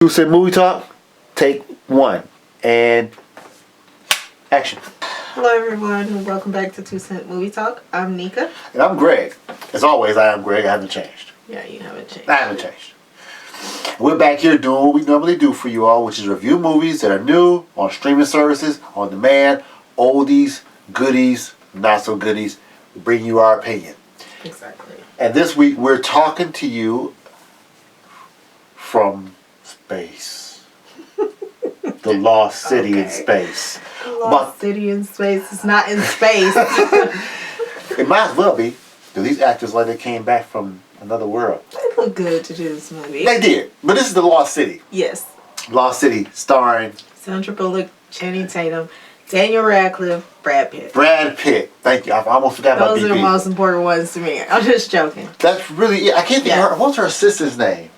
Who said movie talk? Take one. And action. Hello everyone and welcome back to 2 Cent Movie Talk. I'm Nika. And I'm Greg. As always, I am Greg. I haven't changed. Yeah, you haven't changed. I haven't changed. We're back here doing what we normally do for you all, which is review movies that are new on streaming services, on demand, oldies, goodies, not so goodies. We bring you our opinion. Exactly. And this week we're talking to you from space. The lost city in space. Lost city in space. It's not in space. It might as well be. Because these actors like they came back from another world. They look good to do this movie. They did. But this is the Lost City. Yes. Lost City starring Sandra Bullock, Channing Tatum, Daniel Radcliff, Brad Pitt. Brad Pitt. Thank you. I almost forgot about BP. Those are the most important ones to me. I'm just joking. That's really... I can't think of her... What's her sister's name?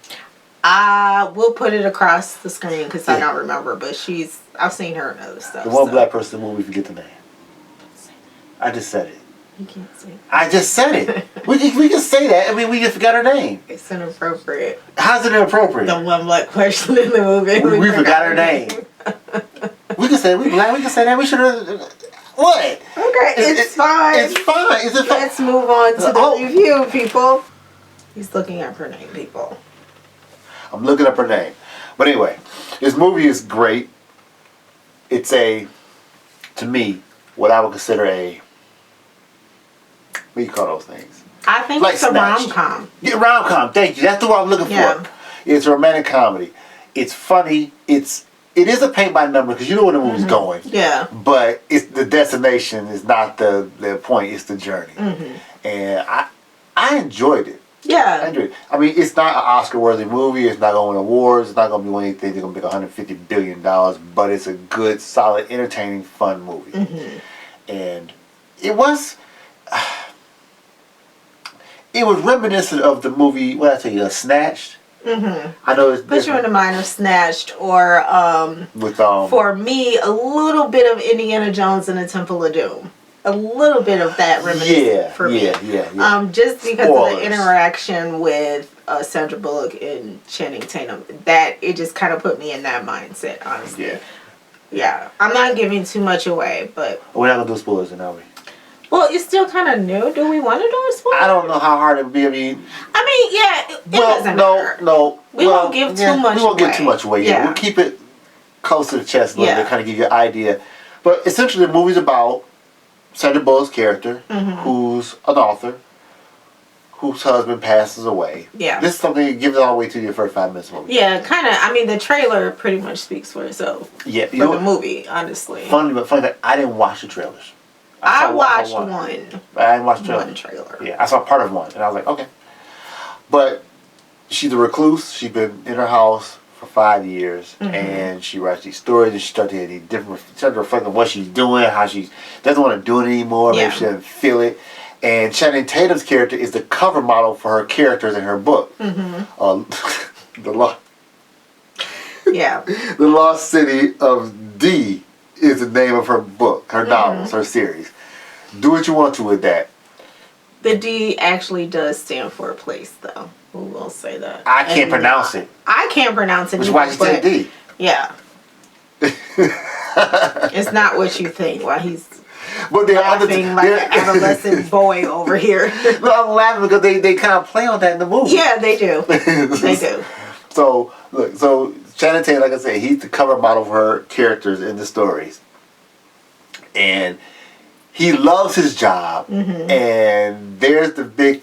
We'll put it across the screen because I don't remember, but I've seen her in other stuff. The one black person in the movie, forget the name. I just said it. You can't say it. I just said it. we can say that. I mean, we just forgot her name. It's inappropriate. How's it inappropriate? The one black person in the movie. We forgot her name. We can say we black. We can say that. We should have... What? Okay, it's fine. It's fine. Is it fine? Let's move on to the review, people. He's looking up her name, people. I'm looking up her name. But anyway, this movie is great. It's to me, what I would consider what do you call those things? I think like it's a rom-com. Yeah, rom-com. Thank you. That's the one I'm looking for. It's a romantic comedy. It's funny. It is a paint by number because you know where the movie's going. Yeah. But it's the destination is not the point. It's the journey. And I enjoyed it. Yeah. I enjoyed it. I mean, it's not an Oscar-worthy movie. It's not going to win awards. It's not going to be winning anything. They're going to make $150 billion. But it's a good, solid, entertaining, fun movie. And it was... It was reminiscent of the movie, what did I tell you, Snatched? I know it's put you in the mind of Snatched or, for me, a little bit of Indiana Jones and the Temple of Doom. A little bit of that reminiscent for me. Yeah. Just because of the interaction with Sandra Bullock and Channing Tatum. That, it just kind of put me in that mindset, honestly. Yeah. I'm not giving too much away, but... We're not going to do spoilers, then, are we? Well, it's still kind of new. Do we want to do a spoiler? I don't know how hard it would be. It doesn't matter. No. We won't give too much away. We won't give too much away. Yeah. We'll keep it close to the chest a little bit, kind of give you an idea. But essentially, the movie's about Sandra Bullock's character, who's an author, whose husband passes away. Yeah. This is something that gives it all the way to your first 5 minutes of the movie. Yeah, kind of. I mean, the trailer pretty much speaks for itself. Yeah. For the movie, honestly. Funny that I didn't watch the trailers. I watched one. I didn't watch the trailer. Yeah, I saw part of one, and I was like, okay. But she's a recluse. She's been in her house for 5 years, and she writes these stories, and she starts to reflect on what she's doing, how she doesn't want to do it anymore, maybe she doesn't feel it. And Channing Tatum's character is the cover model for her characters in her book. The Lost City of D is the name of her book, her novels, her series. Do what you want to with that. The D actually does stand for a place, though. We will say that. I can't pronounce it. I can't pronounce it. Which is why she said D. Yeah. It's not what you think. Why he's laughing like an adolescent boy over here. No, I'm laughing because they kind of play on that in the movie. Yeah, they do. They do. So, look, Channing Tatum, like I said, he's the cover model for her characters in the stories. And he loves his job. And there's the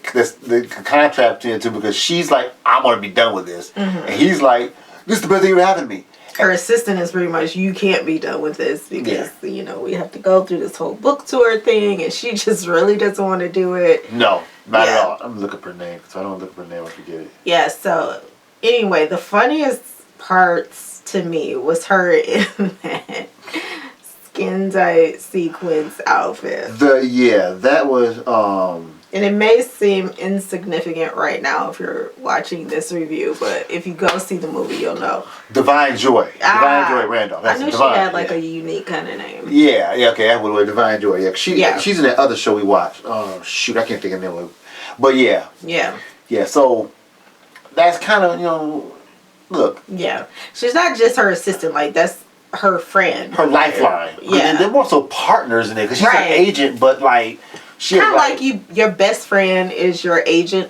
contrast between the two because she's like, I want to be done with this. And he's like, this is the best thing ever happened to me. Her assistant is pretty much, you can't be done with this because, we have to go through this whole book tour thing and she just really doesn't want to do it. No, not at all. I'm going to look up her name so I don't look up her name I forget it. Yeah, so anyway, the funniest parts to me was her in that skin tight sequins outfit. That was and it may seem insignificant right now if you're watching this review, but if you go see the movie, you'll know. Divine Joy. Divine Joy Randolph. That's I knew Divine, she had like a unique kind of name. Yeah, okay, that would be Divine Joy. Yeah, she's in that other show we watched. Oh shoot, I can't think of the name of it. But yeah. So that's kind of look. Yeah. She's not just her assistant. Like, that's her friend. Her lifeline. Yeah. They're more so partners in it because she's an agent, but like... Kind of like your best friend is your agent.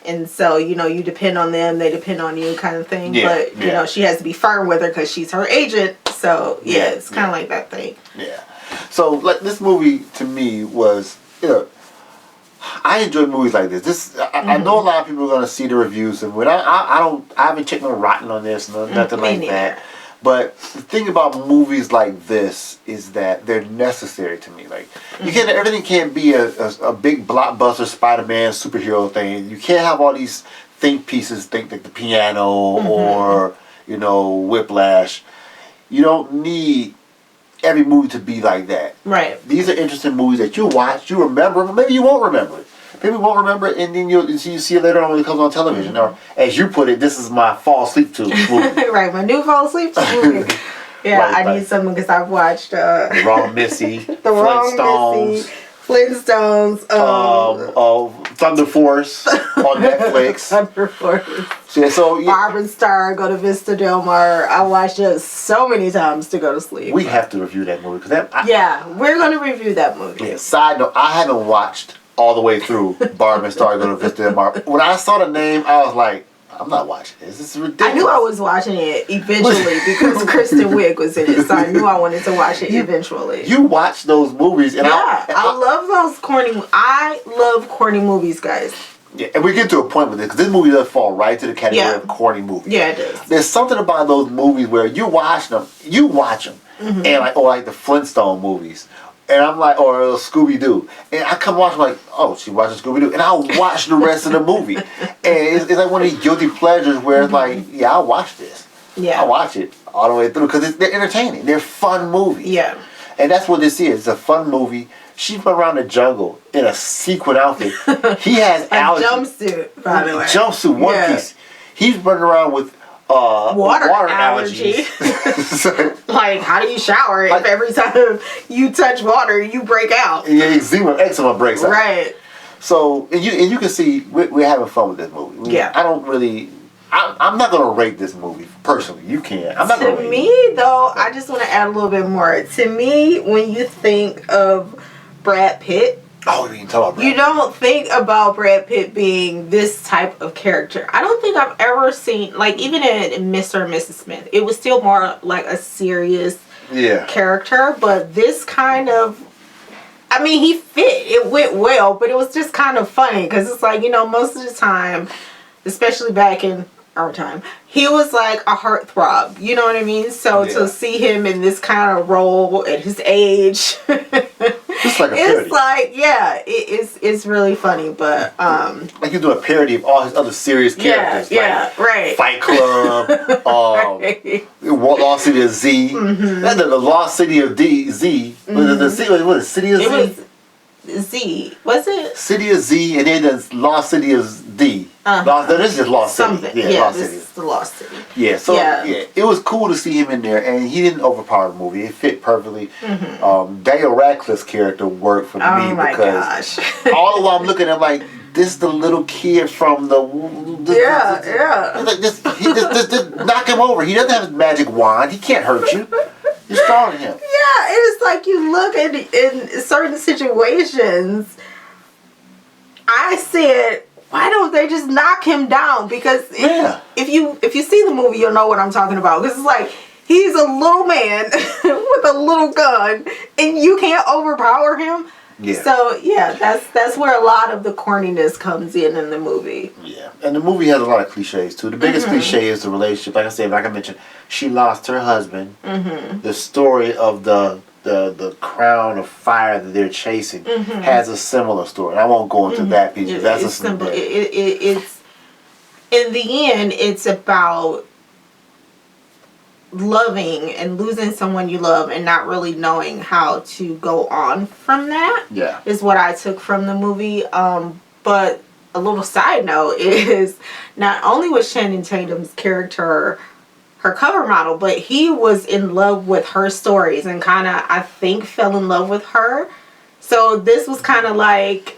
And so, you know, you depend on them, they depend on you kind of thing. Yeah, but, you know, she has to be firm with her because she's her agent. So, yeah, it's kind of like that thing. Yeah. So, like, this movie, to me, was... You know, I enjoy movies like this. I know a lot of people are going to see the reviews, and when I haven't checked no Rotten on this, nothing like that. But the thing about movies like this is that they're necessary to me. Like, you can't, everything can't be a big blockbuster Spider-Man superhero thing. You can't have all these think pieces, like the piano or, you know, Whiplash. You don't need every movie to be like that. Right. These are interesting movies that you watch, you remember, but maybe you won't remember it. Maybe you won't remember it, and then you see it later on when it comes on television. Or, as you put it, this is my fall asleep to movie. Right, my new fall asleep to movie. Yeah, right, I need something because I've watched... The Wrong Missy, Flintstones, Thunder Force on Netflix. Thunder Force. Yeah, so Barbara Star, Go to Vista Del Mar. I watched it so many times to go to sleep. We have to review that movie. We're going to review that movie. Yeah, side note, I haven't watched all the way through Barbara Star, Go to Vista Del Mar. When I saw the name, I was like, I'm not watching this. This is ridiculous. I knew I was watching it eventually because Kristen Wiig was in it, so I knew I wanted to watch it eventually. You watch those movies, and I love those corny. I love corny movies, guys. Yeah, and we get to a point with this because this movie does fall right to the category of corny movies. Yeah, it does. There's something about those movies where you watch them, and like the Flintstone movies. And I'm like, or Scooby-Doo. And I come watch, I'm like, oh, she watching Scooby-Doo. And I'll watch the rest of the movie. And it's like one of these guilty pleasures where it's like, yeah, I'll watch this. Yeah. I'll watch it all the way through because they're entertaining. They're fun movies. Yeah. And that's what this is. It's a fun movie. She's run around the jungle in a sequin outfit. He has allergies. Jumpsuit, by the way. Jumpsuit, one piece. He's running around with water allergies. Like, how do you shower if every time you touch water you break out? Yeah, eczema breaks out. Right. So and you can see we're having fun with this movie. I don't really. I'm not gonna rate this movie personally. You can. I'm not gonna rate it. To me, though, I just want to add a little bit more. To me, when you think of Brad Pitt. Oh, you can talk about Brad Pitt. You don't think about Brad Pitt being this type of character. I don't think I've ever seen, like, even in Mr. and Mrs. Smith, it was still more like a serious character. But this kind of, I mean, he fit. It went well, but it was just kind of funny because it's like, you know, most of the time, especially back in our time, he was like a heartthrob. You know what I mean? So to see him in this kind of role at his age... It's like a parody. It's like, it's really funny, but like you do a parody of all his other serious characters. Right. Fight Club, Lost City of Z, the Lost City of Z. What is City of Z? It was Z. Was it? City of Z, and then the Lost City of D. This is just Lost City. Lost City. Is the Lost City. Yeah, so it was cool to see him in there, and he didn't overpower the movie. It fit perfectly. Daniel Radcliffe's character worked for me because all the while I'm looking at him like, this is the little kid from the like just knock him over. He doesn't have his magic wand. He can't hurt you. You're stronger than him. Yeah, it's like you look at in certain situations. I said, why don't they just knock him down? Because if you see the movie, you'll know what I'm talking about. Because it's like, he's a little man with a little gun, and you can't overpower him. Yeah. So that's where a lot of the corniness comes in the movie. Yeah, and the movie has a lot of cliches too. The biggest cliche is the relationship. Like I said, like I mentioned, she lost her husband. The story of the crown of fire that they're chasing has a similar story. And I won't go into that piece. That's a simple. It's in the end, it's about loving and losing someone you love and not really knowing how to go on from that. Is what I took from the movie. But a little side note is not only was Channing Tatum's character her cover model, but he was in love with her stories and kind of, I think, fell in love with her. So this was kind of like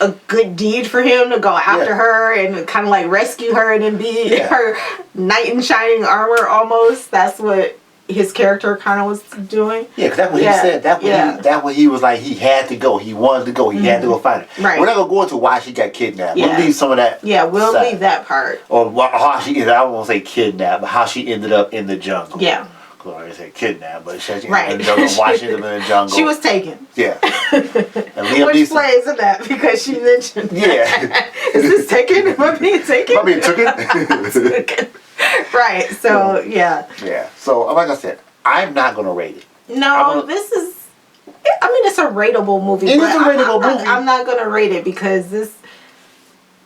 a good deed for him to go after her and kind of like rescue her and then be her knight in shining armor almost. That's what his character kind of was doing. Yeah, because that's what he said. That's what he was like. He had to go. He wanted to go. He had to go find her. Right. We're not going to go into why she got kidnapped. We'll leave some of that. Yeah, we'll leave that part. Or how she, I won't say kidnapped, but how she ended up in the jungle. Yeah. I already said kidnapped, but she ended up in the jungle, watching them in the jungle. She was taken. Yeah. And Liam Which plays in that because she mentioned is this taken? Am I being taken? Am I being taken? Right. So, yeah. Yeah. So, like I said, I'm not going to rate it. No, this is... I mean, it's a rateable movie. It is a rateable movie. I'm not going to rate it because this...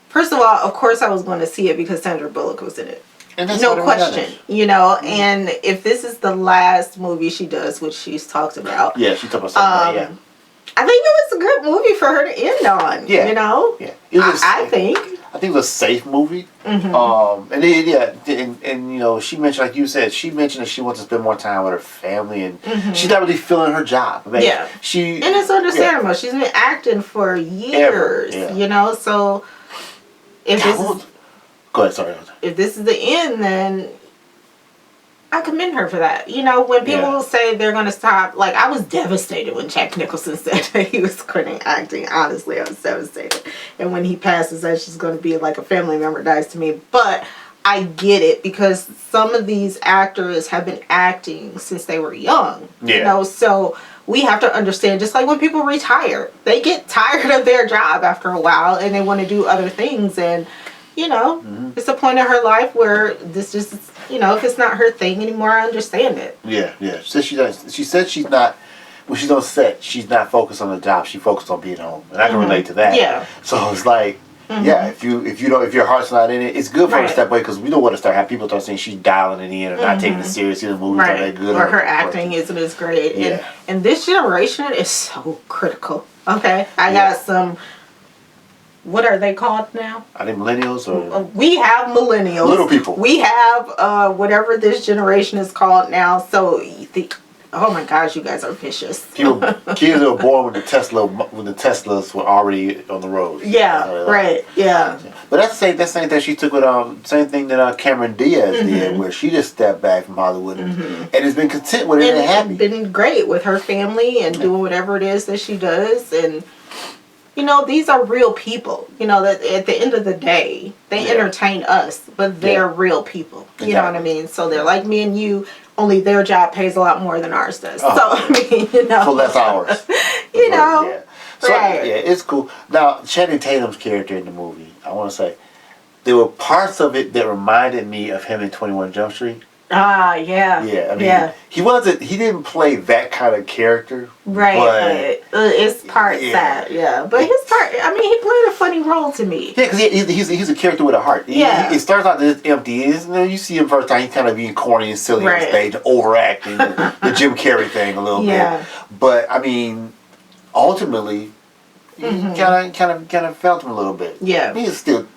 First of all, of course I was going to see it because Sandra Bullock was in it. No question, you know, and if this is the last movie she does, which she's talked about. Yeah, she talked about something I think it was a good movie for her to end on, you know? Yeah. I think it was a safe movie. Mm-hmm. And you know, she mentioned, like you said, she mentioned that she wants to spend more time with her family and she's not really feeling her job. I mean, and it's understandable. She's been acting for years, you know, so if this is... Go ahead, sorry. If this is the end, then I commend her for that. You know, when people say they're going to stop, like, I was devastated when Jack Nicholson said that he was quitting acting. Honestly, I was devastated. And when he passes, that's just going to be like a family member dies to me. But I get it because some of these actors have been acting since they were young. Yeah. You know, so we have to understand, just like when people retire, they get tired of their job after a while and they want to do other things. And you know, it's a point in her life where this just, you know, if it's not her thing anymore, I understand it. Yeah. She said she's not, when she's on set, she's not focused on the job. She focused on being home, and I can relate to that. Yeah. So it's like, if your heart's not in it, it's good for her to step away because we don't want to start having people start saying she's dialing it in or not taking it seriously. The movie's not that good, or her acting isn't as great. Yeah. And this generation is so critical. Okay, I got some. What are they called now? Are they millennials or? We have millennials. Little people. We have whatever this generation is called now. So oh my gosh, you guys are vicious. Kids were born when the Teslas were already on the road. Yeah, right. Yeah. But that's the same thing she took with same thing that Cameron Diaz did, where she just stepped back from Hollywood and has been content with it and happy. Been great with her family and doing whatever it is that she does and. You know, these are real people. You know, that at the end of the day, they entertain us, but they're real people. You know what I mean? So they're like me and you, only their job pays a lot more than ours does. So, I mean, you know. For less hours. You know. Yeah. So, it's cool. Now, Channing Tatum's character in the movie, I want to say, there were parts of it that reminded me of him in 21 Jump Street. Yeah. I mean, he didn't play that kind of character. Right, but it's parts that, But his part, I mean, he played a funny role to me. Yeah, because he's a character with a heart. It starts out as empty, and then you see him first time, he's kind of being corny and silly on stage, overacting, the Jim Carrey thing a little bit. But, I mean, ultimately, you kind of felt him a little bit. Yeah. He's still...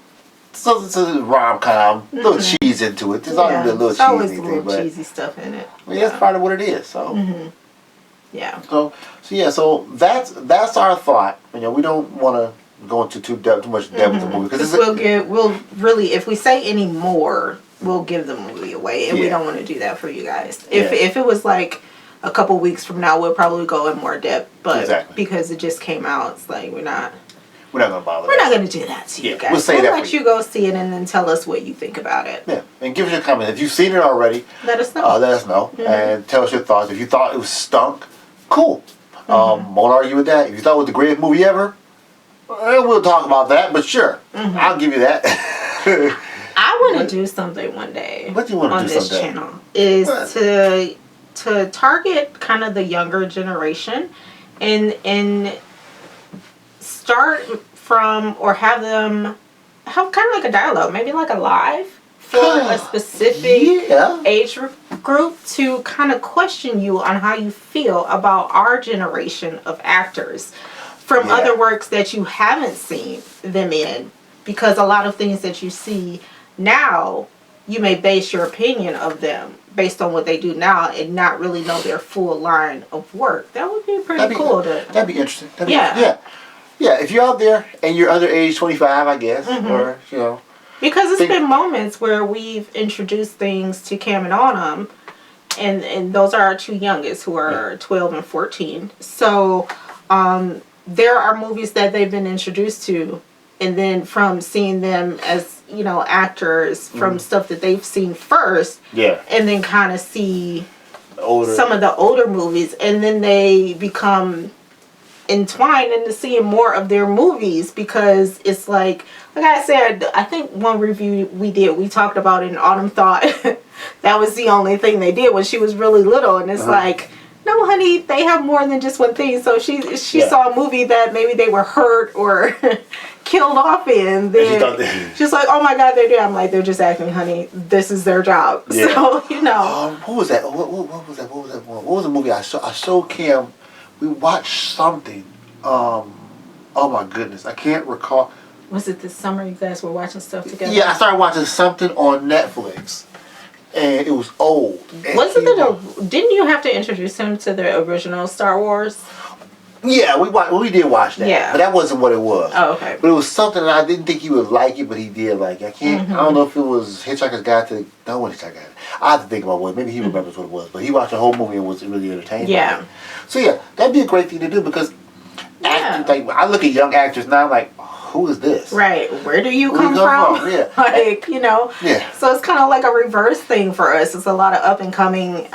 So it's a rom-com, little cheese into it. There's always a little cheesy thing, but cheesy stuff in it. Well, that's part of what it is. So, yeah. So that's our thought. You know, we don't want to go into too much depth with the movie because we'll really, if we say any more, we'll give the movie away, and we don't want to do that for you guys. If it was like a couple weeks from now, we'll probably go in more depth. But because it just came out, it's like we're not going to bother. We're not going to do that to you guys. We'll let you go see it and then tell us what you think about it. Yeah, and give us your comment. If you've seen it already, let us know. And tell us your thoughts. If you thought it was stunk, cool. Won't argue with that. If you thought it was the greatest movie ever, we'll talk about that. But sure, I'll give you that. I want to do something one day. What do you want to do on this channel? Is to target kind of the younger generation and start from or have them have kind of like a dialogue, maybe like a live for a specific age group to kind of question you on how you feel about our generation of actors from other works that you haven't seen them in, because a lot of things that you see now, you may base your opinion of them based on what they do now and not really know their full line of work. That would be pretty cool. That'd be interesting. Yeah, if you're out there and you're under age 25, I guess, or, Because it's been moments where we've introduced things to Cam and Autumn, and those are our two youngest who are 12 and 14. So there are movies that they've been introduced to, and then from seeing them as, actors from stuff that they've seen first, and then kind of see some of the older movies, and then they become entwined into seeing more of their movies, because it's like I said, I think one review we talked about in Autumn thought that was the only thing they did when she was really little, and it's like, no honey, they have more than just one thing. So she saw a movie that maybe they were hurt or killed off in, then she's like, oh my god, they're dead. I'm like, they're just acting, honey, this is their job. So what was that? What was the movie I showed Cam? We watched something. Oh my goodness, I can't recall. Was it this summer you guys were watching stuff together? Yeah, I started watching something on Netflix, and it was old. Wasn't it didn't you have to introduce him to the original Star Wars? Yeah, we did watch that. Yeah. But that wasn't what it was. Oh, okay. But it was something that I didn't think he would like it, but he did like it. I don't know if it was Hitchhiker's Guide to... No, what Hitchhiker's Guide. I have to think about what. Maybe he remembers what it was. But he watched the whole movie and was really entertained. Yeah. So yeah, that'd be a great thing to do, because actors, like, I look at young actors now, like, who is this? Right. Where do you come from? Yeah. Like, Yeah. So it's kind of like a reverse thing for us. It's a lot of up and coming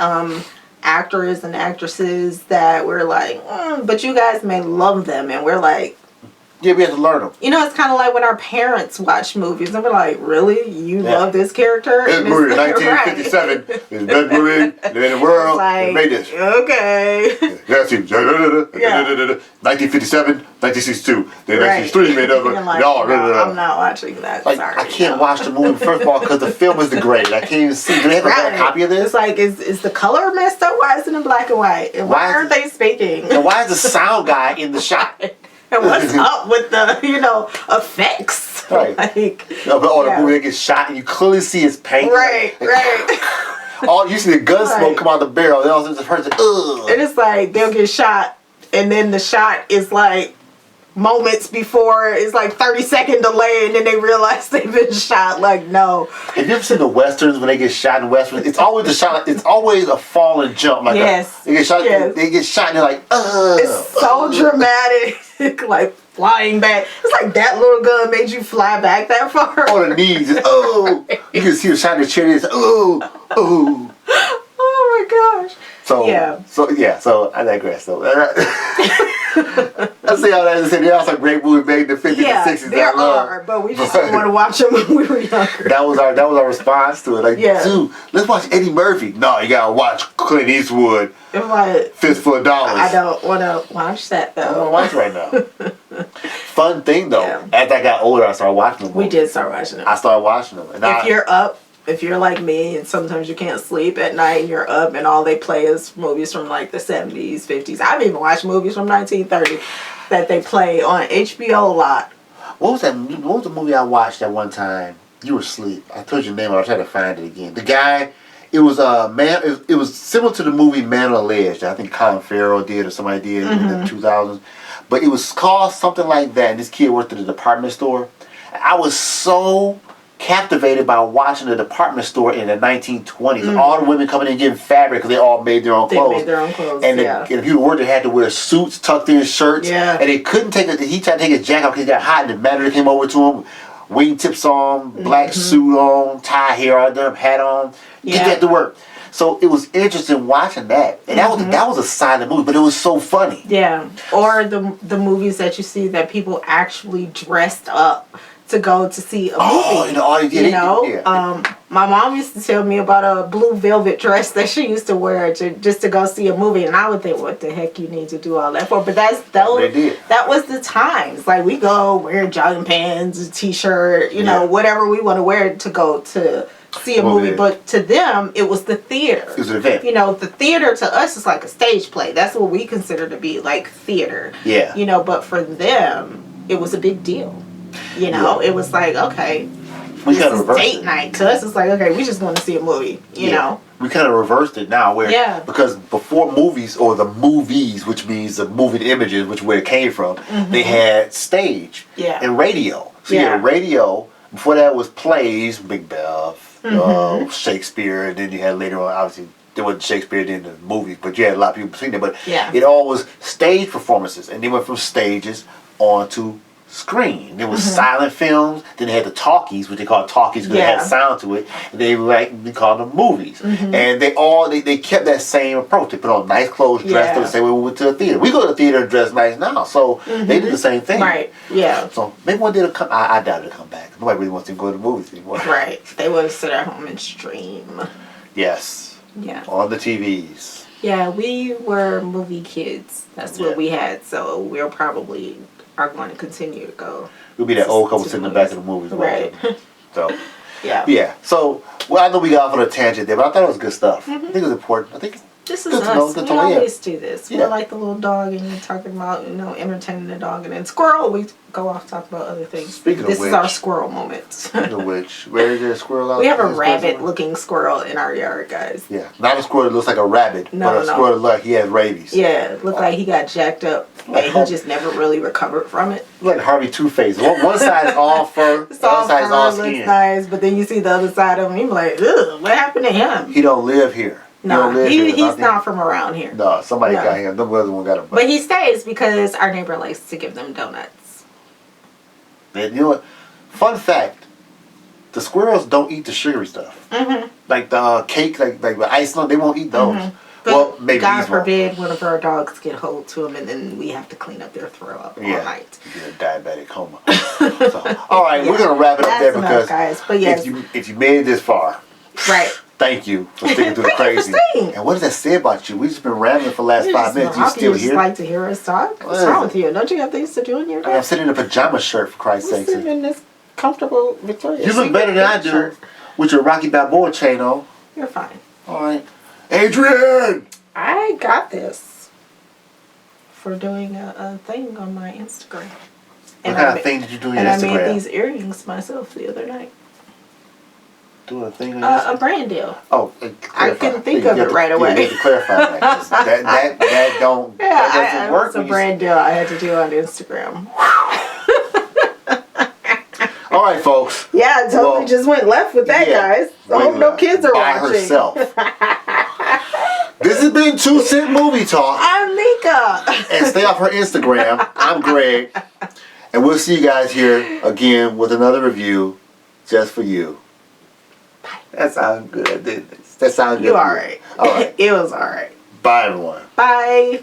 actors and actresses that we're like, but you guys may love them, and we're like, yeah, we have to learn them. It's kind of like when our parents watch movies and we're like, really? You love this character? This movie, 1957, is the best movie in the world. Like, they made this. Okay. That's it. 1957, 1962. Then 1963 made up. Like, no, I'm not watching that. Like, sorry. I can't watch the movie, first of all, because the film is degraded. I can't even see. Do they have a copy of this? It's like, is the color messed up? Why is it in black and white? And why aren't they speaking? And why is the sound guy in the shot? And what's up with the, effects? Right. Like, the movie that gets shot and you clearly see his paint. Right. All you see the gun smoke come out the barrel. Then all of a sudden the person, ugh. And it's like they'll get shot, and then the shot is like moments before, it's like 30-second delay, and then they realize they've been shot. Like, no. Have you ever seen the westerns when they get shot in westerns? It's always it's always a fall and jump. Like they get shot. Yes. They get shot and they're like, ugh. It's so dramatic. Like flying back. It's like that little gun made you fly back that far. On the knees. Oh. You can see the shot in the chair. It's oh. Oh my gosh. So I digress. So I see how that is. There are some great movies made in the 50s and 60s. There are, but we just didn't want to watch them when we were younger. That was our response to it. Like, dude, let's watch Eddie Murphy. No, you gotta watch Clint Eastwood. Fistful of Dollars. I don't want to watch that though. I don't watch it right now. Fun thing though, as I got older, I started watching them. We did start watching them. I started watching them, and if you're like me and sometimes you can't sleep at night and you're up and all they play is movies from like the 70s, 50s. I've even watched movies from 1930 that they play on HBO a lot. What was that? What was the movie I watched that one time? You were asleep. I told you the name, but I'll try to find it again. The guy, it was it was similar to the movie Man on the Ledge that I think Colin Farrell did or somebody did in the 2000s. But it was called something like that, and this kid worked at a department store. I was so captivated by watching the department store in the 1920s. All the women coming in getting fabric because they all made their own clothes. And the people working had to wear suits, tucked in shirts. Yeah. And they couldn't he tried to take his jacket off because he got hot, and the manager came over to him, wingtips on, black suit on, tie hair all done, hat on. Get that to work. So it was interesting watching that. And that was a silent movie, but it was so funny. Yeah. Or the movies that you see that people actually dressed up to go to see a movie. My mom used to tell me about a blue velvet dress that she used to wear just to go see a movie, and I would think, what the heck you need to do all that for? But that was the times. Like, we go wear jogging pants, a t-shirt, whatever we want to wear to go to see a movie. But to them, it was the theater. It was an event. The theater to us is like a stage play. That's what we consider to be like theater. Yeah. But for them, it was a big deal. It was like, okay, this is date night. To us, it's like, okay, we just want to see a movie, know? We kind of reversed it now, where because before movies or the movies, which means the moving images, which where it came from, they had stage and radio. So you had radio. Before that was plays, Macbeth, Shakespeare, and then you had later on, obviously there wasn't Shakespeare in the movies, but you had a lot of people between them. But it all was stage performances, and they went from stages onto screen. There was silent films. Then they had the talkies, which they called talkies because they had sound to it. And we called them movies. And they kept that same approach. They put on nice clothes, dressed the same way we went to the theater. We go to the theater and dress nice now, so they did the same thing. Right. Yeah. So maybe one day it'll come. I doubt it'll come back. Nobody really wants to go to the movies anymore. Right. They want to sit at home and stream. Yes. Yeah. On the TVs. Yeah, we were movie kids. That's what we had. So we're probably are going to continue to go. We'll be that old couple sitting in the back of the movies. Right. So, yeah. So, I know we got off on a tangent there, but I thought it was good stuff. I think it was important. I think this is us. We always do this. We're like the little dog, and you're talking about, entertaining the dog, and then squirrel, we go off talk about other things. Speaking of which, this is our squirrel moment. Speaking of which, where is there a squirrel out? We have a rabbit-looking squirrel in our yard, guys. Yeah, not a squirrel that looks like a rabbit, but a squirrel that looks like he has rabies. Yeah, it looked like he got jacked up, and he just never really recovered from it. Like Harvey Two-Face. One side is all fur, the other side is all skin. Looks nice, but then you see the other side of him, you're like, ugh, what happened to him? He don't live here. No, he's not from around here. No, somebody got him. The other one got him. But he stays because our neighbor likes to give them donuts. And you know what? Fun fact: the squirrels don't eat the sugary stuff. Like the cake, like the ice on. They won't eat those. But well, maybe God forbid one of our dogs get hold to them, and then we have to clean up their throw up all night. You get a diabetic coma. So, all right, we're gonna wrap it up there because guys. But yes, if you made it this far, right. Thank you for sticking through the crazy. And what does that say about you? We've just been rambling for the last 5 minutes. You still here? You just like to hear us talk? What's wrong with you? Don't you have things to do in your day? I'm sitting in a pajama shirt, for Christ's sake. Sitting in this comfortable Victoria's You look better than I do with your Rocky Balboa chain on. You're fine. All right. Adrian! I got this for doing a thing on my Instagram. What kind of thing did you do on your Instagram? And I made these earrings myself the other night. Doing a thing on a brand deal. Oh, I couldn't think of it right away. You have to clarify that. That don't. That doesn't work. It's a brand deal I had to do on Instagram. All right, folks. Yeah, I totally just went left with that, guys. I hope no kids are by watching. Herself. This has been 2 Cent Movie Talk. I'm Nika. And stay off her Instagram. I'm Greg. And we'll see you guys here again with another review just for you. That sounded good, didn't it? That sounded good. You alright. Alright. It was alright. Bye, everyone. Bye.